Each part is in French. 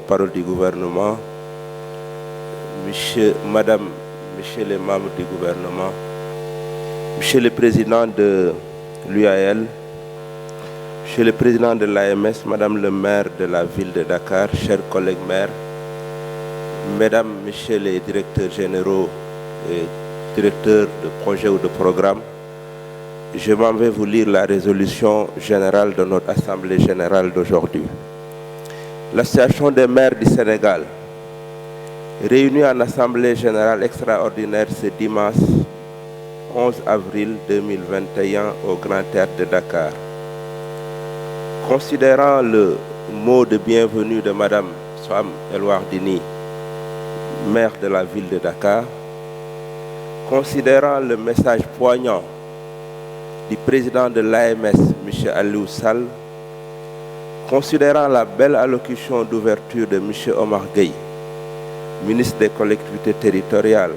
porte-parole du gouvernement, Monsieur les membres du gouvernement, Monsieur le Président de l'UAL, Monsieur le Président de l'AMS, Madame le maire de la ville de Dakar, chers collègues maires, Mesdames, Messieurs les directeurs généraux et directeurs de projets ou de programmes, je m'en vais vous lire la résolution générale de notre Assemblée générale d'aujourd'hui. L'Association des maires du Sénégal, réunie en Assemblée générale extraordinaire ce dimanche 11 avril 2021 au Grand Théâtre de Dakar. Considérant le mot de bienvenue de Madame Soham El Wardini, maire de la ville de Dakar, considérant le message poignant du président de l'AMS, M. Aliou Sall, considérant la belle allocution d'ouverture de M. Omar Gueye, ministre des collectivités territoriales,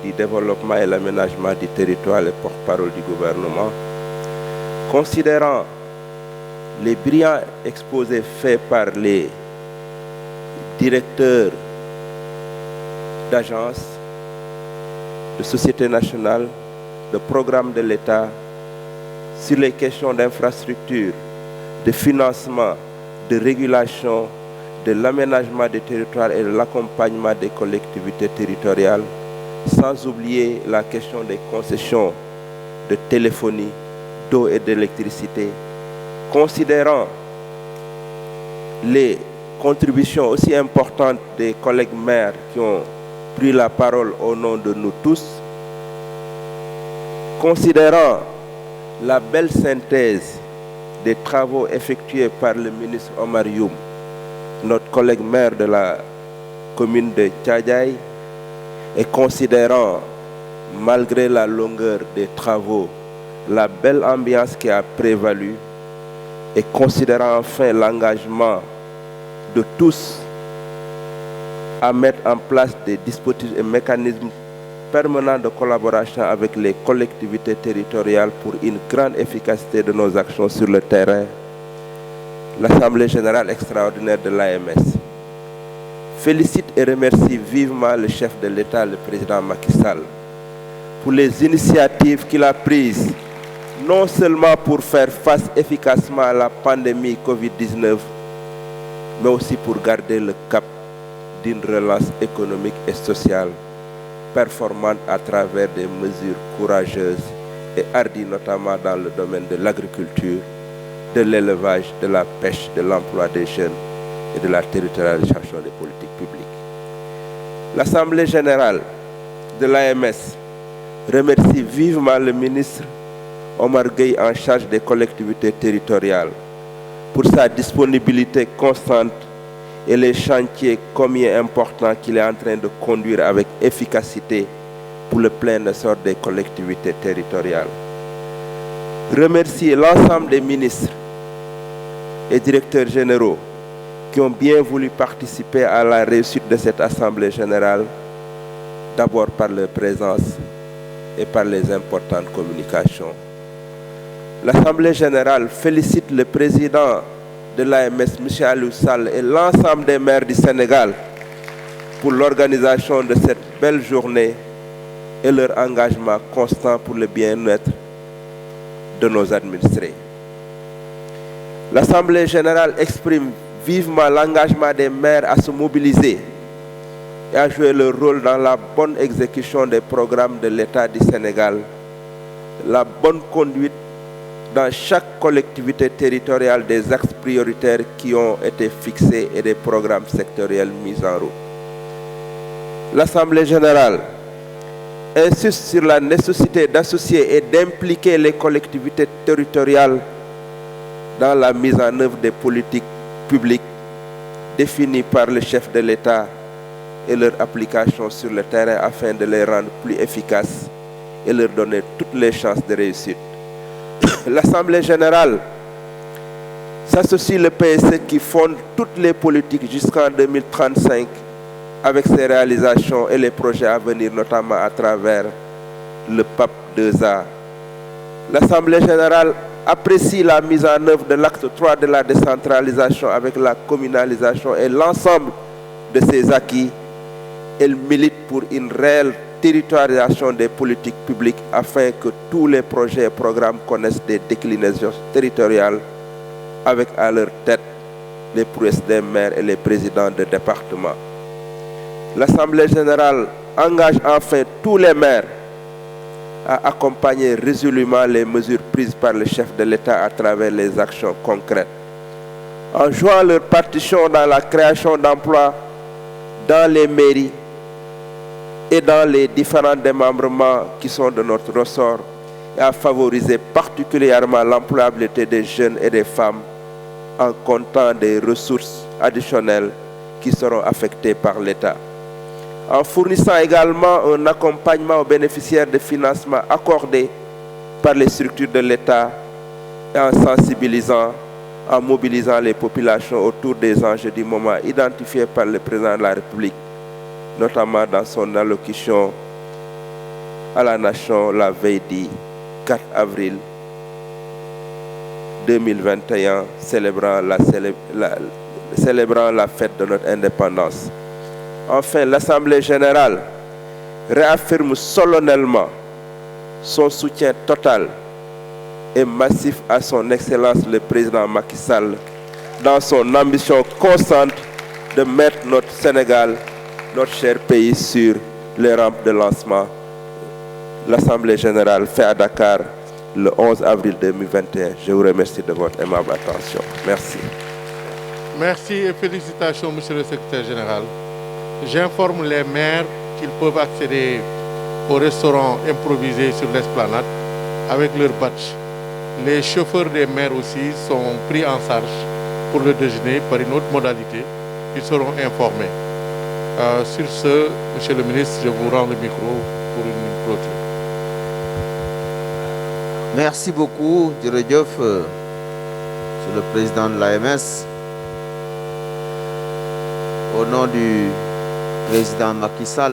du développement et l'aménagement du territoire et porte-parole du gouvernement, considérant les brillants exposés faits par les directeurs d'agences, de sociétés nationales, de programmes de l'État sur les questions d'infrastructure, de financement, de régulation, de l'aménagement des territoires et de l'accompagnement des collectivités territoriales, sans oublier la question des concessions de téléphonie, d'eau et d'électricité, considérant les contributions aussi importantes des collègues maires qui ont pris la parole au nom de nous tous, considérant la belle synthèse des travaux effectués par le ministre Omar Youm, notre collègue maire de la commune de Thiadiaye, et considérant, malgré la longueur des travaux, la belle ambiance qui a prévalu, et considérant enfin l'engagement de tous à mettre en place des dispositifs et mécanismes permanents de collaboration avec les collectivités territoriales pour une grande efficacité de nos actions sur le terrain, l'Assemblée générale extraordinaire de l'AMS félicite et remercie vivement le chef de l'État, le président Macky Sall, pour les initiatives qu'il a prises, non seulement pour faire face efficacement à la pandémie Covid-19, mais aussi pour garder le cap d'une relance économique et sociale performante à travers des mesures courageuses et hardies, notamment dans le domaine de l'agriculture, de l'élevage, de la pêche, de l'emploi des jeunes et de la territorialisation des politiques publiques. L'Assemblée générale de l'AMS remercie vivement le ministre Omar Gueye en charge des collectivités territoriales pour sa disponibilité constante et les chantiers combien importants qu'il est en train de conduire avec efficacité pour le plein essor des collectivités territoriales. Remercier l'ensemble des ministres et directeurs généraux qui ont bien voulu participer à la réussite de cette Assemblée générale, d'abord par leur présence et par les importantes communications. L'Assemblée générale félicite le président de l'AMS, M. Aliou Sall, et l'ensemble des maires du Sénégal pour l'organisation de cette belle journée et leur engagement constant pour le bien-être de nos administrés. L'Assemblée générale exprime vivement l'engagement des maires à se mobiliser et à jouer leur rôle dans la bonne exécution des programmes de l'État du Sénégal, la bonne conduite dans chaque collectivité territoriale des axes prioritaires qui ont été fixés et des programmes sectoriels mis en route. L'Assemblée générale insiste sur la nécessité d'associer et d'impliquer les collectivités territoriales dans la mise en œuvre des politiques publiques définies par le chef de l'État et leur application sur le terrain afin de les rendre plus efficaces et leur donner toutes les chances de réussite. L'Assemblée générale s'associe le PSE qui fonde toutes les politiques jusqu'en 2035 avec ses réalisations et les projets à venir, notamment à travers le PAP 2A. L'Assemblée générale apprécie la mise en œuvre de l'acte 3 de la décentralisation avec la communalisation et l'ensemble de ses acquis. Elle milite pour une réelle territorialisation des politiques publiques afin que tous les projets et programmes connaissent des déclinaisons territoriales avec à leur tête les prouesses des maires et les présidents de département. L'Assemblée générale engage enfin tous les maires à accompagner résolument les mesures prises par le chef de l'État à travers les actions concrètes, en jouant leur partition dans la création d'emplois dans les mairies et dans les différents démembrements qui sont de notre ressort, et à favoriser particulièrement l'employabilité des jeunes et des femmes en comptant des ressources additionnelles qui seront affectées par l'État. En fournissant également un accompagnement aux bénéficiaires de financements accordés par les structures de l'État et en sensibilisant, en mobilisant les populations autour des enjeux du moment identifiés par le président de la République, notamment dans son allocution à la nation la veille du 4 avril 2021, célébrant la fête de notre indépendance. Enfin, l'Assemblée générale réaffirme solennellement son soutien total et massif à son Excellence le Président Macky Sall dans son ambition constante de mettre notre Sénégal, notre cher pays, sur les rampes de lancement. L'Assemblée générale fait à Dakar le 11 avril 2021. Je vous remercie de votre aimable attention. Merci. Merci et félicitations, Monsieur le Secrétaire général. J'informe les maires qu'ils peuvent accéder au restaurant improvisé sur l'esplanade avec leur badge. Les chauffeurs des maires aussi sont pris en charge pour le déjeuner par une autre modalité. Ils seront informés. Sur ce, Monsieur le ministre, je vous rends le micro pour une clôture. Merci beaucoup, Djeredjof, Monsieur le président de l'AMS. Au nom du président Macky Sall.